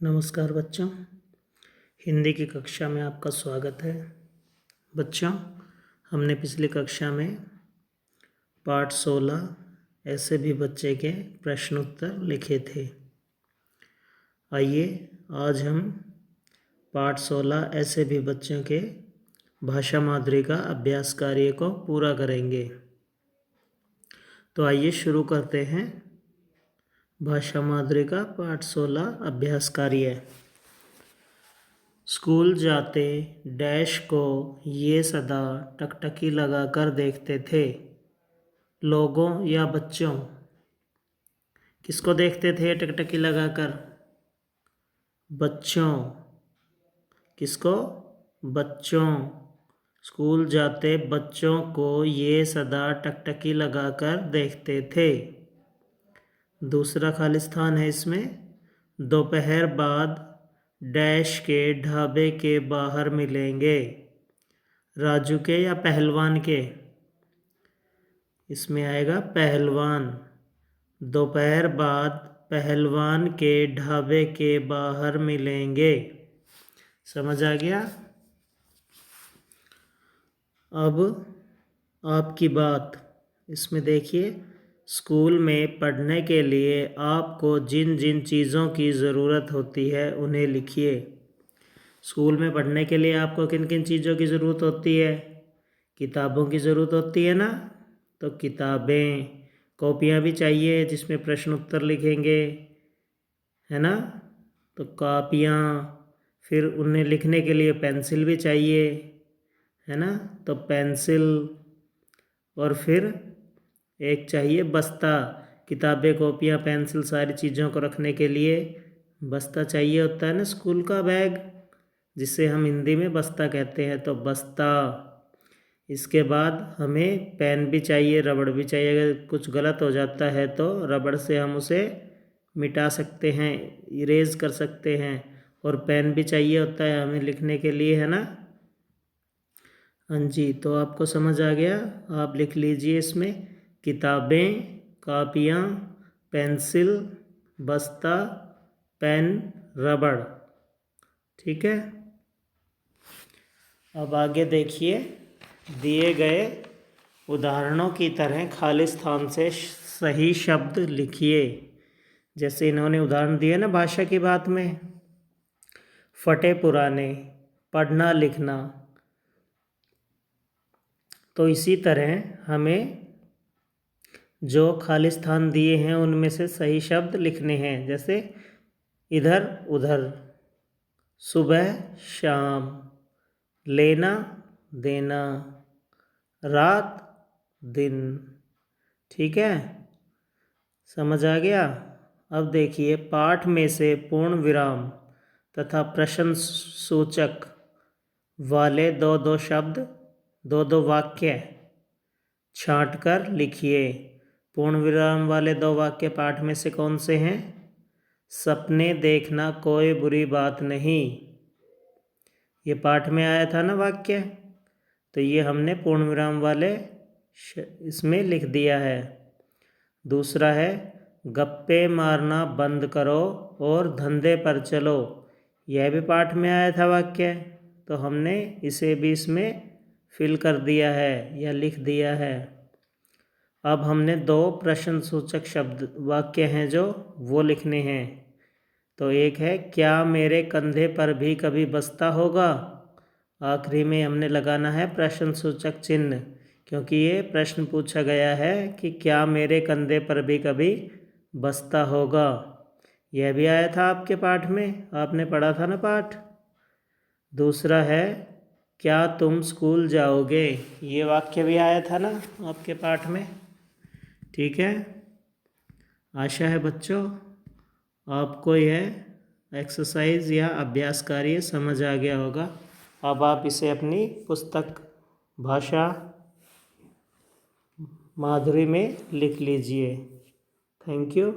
नमस्कार बच्चों, हिंदी की कक्षा में आपका स्वागत है। बच्चों, हमने पिछली कक्षा में पाठ 16 ऐसे भी बच्चे के प्रश्न उत्तर लिखे थे। आइए आज हम पाठ 16 ऐसे भी बच्चों के भाषा माधुरी का अभ्यास कार्य को पूरा करेंगे। तो आइए शुरू करते हैं भाषा माधुरी का पाठ 16 अभ्यास कार्य। स्कूल जाते डैश को ये सदा टकटकी लगाकर देखते थे। लोगों या बच्चों? किसको देखते थे टकटकी लगाकर? बच्चों। किसको? बच्चों। स्कूल जाते बच्चों को ये सदा टकटकी लगाकर देखते थे। दूसरा खाली स्थान है इसमें। दोपहर बाद डैश के ढाबे के बाहर मिलेंगे। राजू के या पहलवान के? इसमें आएगा पहलवान। दोपहर बाद पहलवान के ढाबे के बाहर मिलेंगे। समझ आ गया? अब आपकी बात। इसमें देखिए, स्कूल में पढ़ने के लिए आपको जिन जिन चीज़ों की ज़रूरत होती है उन्हें लिखिए। स्कूल में पढ़ने के लिए आपको किन किन चीज़ों की ज़रूरत होती है? किताबों की ज़रूरत होती है ना, तो किताबें, कॉपियाँ भी चाहिए जिसमें प्रश्न उत्तर लिखेंगे, है ना। तो कॉपियाँ, फिर उन्हें लिखने के लिए पेंसिल भी चाहिए, है ना। तो पेंसिल, और फिर एक चाहिए बस्ता। किताबें, कॉपियाँ, पेंसिल सारी चीज़ों को रखने के लिए बस्ता चाहिए होता है ना, स्कूल का बैग, जिसे हम हिंदी में बस्ता कहते हैं। तो बस्ता। इसके बाद हमें पेन भी चाहिए, रबड़ भी चाहिए। अगर कुछ गलत हो जाता है तो रबड़ से हम उसे मिटा सकते हैं, इरेज कर सकते हैं। और पेन भी चाहिए होता है हमें लिखने के लिए, है ना। हाँ जी, तो आपको समझ आ गया। आप लिख लीजिए इसमें किताबें, कॉपियाँ, पेंसिल, बस्ता, पेन, रबड़। ठीक है। अब आगे देखिए, दिए गए उदाहरणों की तरह खाली स्थान से सही शब्द लिखिए। जैसे इन्होंने उदाहरण दिए ना भाषा की बात में, फटे पुराने, पढ़ना लिखना। तो इसी तरह हमें जो खाली स्थान दिए हैं उनमें से सही शब्द लिखने हैं। जैसे इधर उधर, सुबह शाम, लेना देना, रात दिन। ठीक है, समझ आ गया। अब देखिए, पाठ में से पूर्ण विराम तथा प्रश्न सूचक वाले दो दो शब्द, दो दो वाक्य छांटकर लिखिए। पूर्ण विराम वाले दो वाक्य पाठ में से कौन से हैं? सपने देखना कोई बुरी बात नहीं, ये पाठ में आया था ना वाक्य, तो ये हमने पूर्ण विराम वाले इसमें लिख दिया है। दूसरा है गप्पे मारना बंद करो और धंधे पर चलो, यह भी पाठ में आया था वाक्य, तो हमने इसे भी इसमें फिल कर दिया है या लिख दिया है। अब हमने दो प्रश्न सूचक शब्द वाक्य हैं जो वो लिखने हैं। तो एक है, क्या मेरे कंधे पर भी कभी बस्ता होगा? आखिरी में हमने लगाना है प्रश्न सूचक चिन्ह, क्योंकि ये प्रश्न पूछा गया है कि क्या मेरे कंधे पर भी कभी बस्ता होगा। यह भी आया था आपके पाठ में, आपने पढ़ा था ना पाठ। दूसरा है, क्या तुम स्कूल जाओगे? ये वाक्य भी आया था ना आपके पाठ में। ठीक है, आशा है बच्चों आपको यह एक्सरसाइज या अभ्यास कार्य समझ आ गया होगा। अब आप इसे अपनी पुस्तक भाषा माधुरी में लिख लीजिए। Thank you.